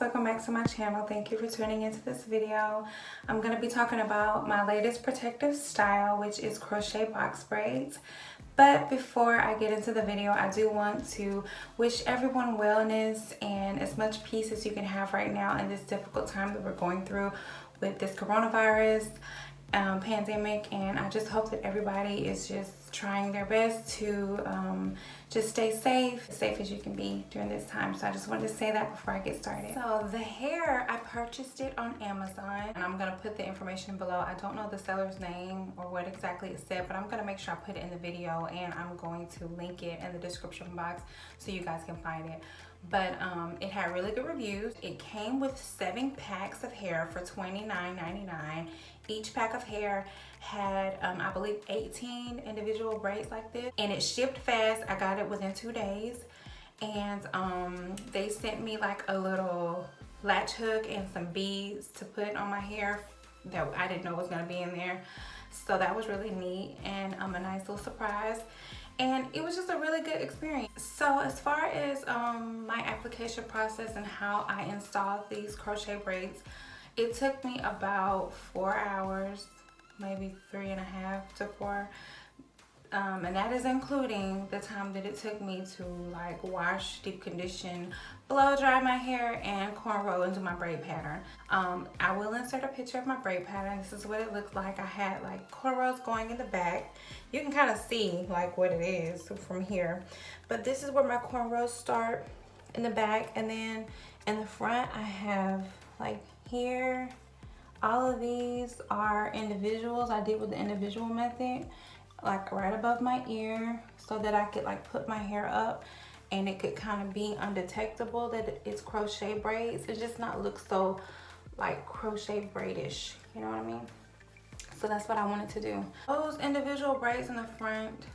welcome back to my channel. Thank you for tuning into this video. I'm going to be talking about my latest protective style, which is crochet box braids. But before I get into the video, I do want to wish everyone wellness and as much peace as you can have right now in this difficult time that we're going through with this coronavirus pandemic. And I just hope that everybody is just trying their best to just stay safe, as safe as you can be during this time. So I just wanted to say that before I get started. So the hair, I purchased it on Amazon, and I'm gonna put the information below. I don't know the seller's name or what exactly it said, but I'm gonna make sure I put it in the video, and I'm going to link it in the description box so you guys can find it. But it had really good reviews. It came with 7 packs of hair for $29.99. Each pack of hair had I believe 18 individual braids like this, and it shipped fast. I got it within 2 days, and they sent me like a little latch hook and some beads to put on my hair that I didn't know was going to be in there. So that was really neat and a nice little surprise. And it was just a really good experience. So as far as my application process and how I installed these crochet braids, it took me about 4 hours, maybe 3.5 to 4. And that is including the time that it took me to like wash, deep condition, blow dry my hair, and cornrow into my braid pattern. I will insert a picture of my braid pattern. This is what it looked like. I had like cornrows going in the back. You can kind of see like what it is from here. But this is where my cornrows start in the back, and then in the front I have like here. All of these are individuals. I did with the individual method, like right above my ear, so that I could like put my hair up and it could kind of be undetectable that it's crochet braids. It just not look so like crochet braidish, you know what I mean? So that's what I wanted to do. Those individual braids in the front,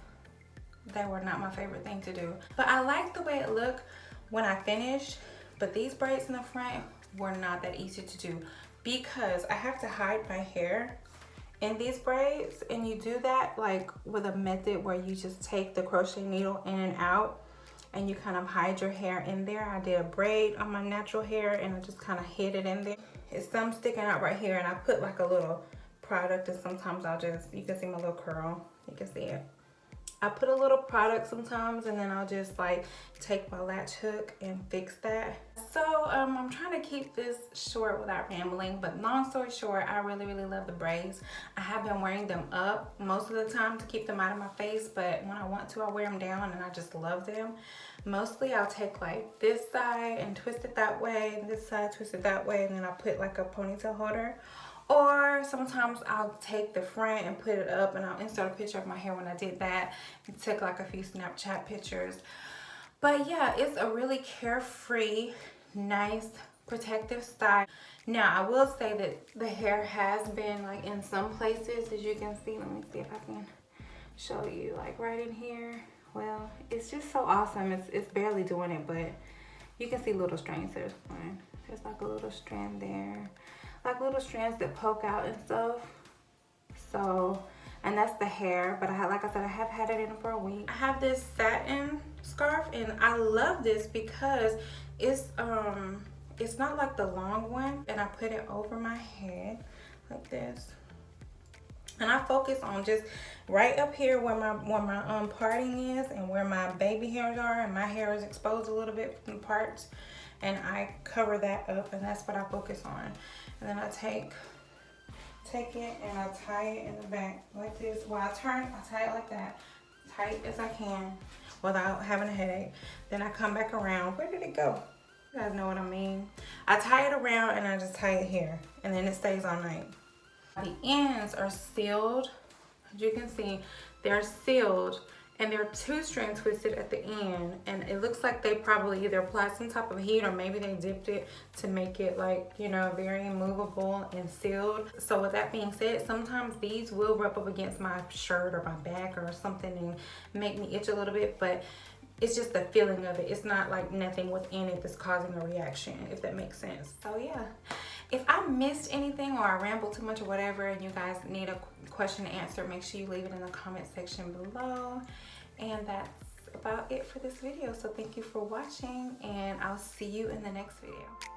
they were not my favorite thing to do, but I liked the way it looked when I finished. But these braids in the front were not that easy to do because I have to hide my hair in these braids, and you do that like with a method where you just take the crochet needle in and out and you kind of hide your hair in there. I did a braid on my natural hair and I just kind of hid it in there. It's some sticking out right here, and I put like a little product, and sometimes I'll just, you can see my little curl, you can see it. I put a little product sometimes, and then I'll just like take my latch hook and fix that. So I'm trying to keep this short without rambling, but long story short, I really love the braids. I have been wearing them up most of the time to keep them out of my face, but when I want to, I wear them down, and I just love them. Mostly I'll take like this side and twist it that way, and this side twist it that way, and then I'll put like a ponytail holder. Or sometimes I'll take the front and put it up, and I'll insert a picture of my hair when I did that, and took like a few Snapchat pictures. But yeah, it's a really carefree, nice, protective style. Now, I will say that the hair has been like in some places, as you can see. Let me see if I can show you, like right in here. Well, it's just so awesome. It's barely doing it, but you can see little strands. There's one. There's like a little strand there. Like little strands that poke out and stuff. So, and that's the hair. But like I said, I have had it in for a week. I have this satin scarf, and I love this because it's not like the long one, and I put it over my head like this. And I focus on just right up here where my parting is, and where my baby hairs are, and my hair is exposed a little bit from the parts, and I cover that up, and that's what I focus on. And then I take it and I tie it in the back like this. Well, I tie it like that, tight as I can without having a headache. Then I come back around. Where did it go? You guys know what I mean. I tie it around, and I just tie it here, and then it stays all night. The ends are sealed. As you can see, they're sealed, and there are 2 strands twisted at the end, and it looks like they probably either applied some type of heat, or maybe they dipped it to make it like, you know, very movable and sealed. So with that being said, sometimes these will rub up against my shirt or my back or something and make me itch a little bit, but it's just the feeling of it. It's not like nothing within it that's causing a reaction, if that makes sense. So yeah, if I missed anything or I rambled too much or whatever, and you guys need a question answered, make sure you leave it in the comment section below. And that's about it for this video. So thank you for watching, and I'll see you in the next video.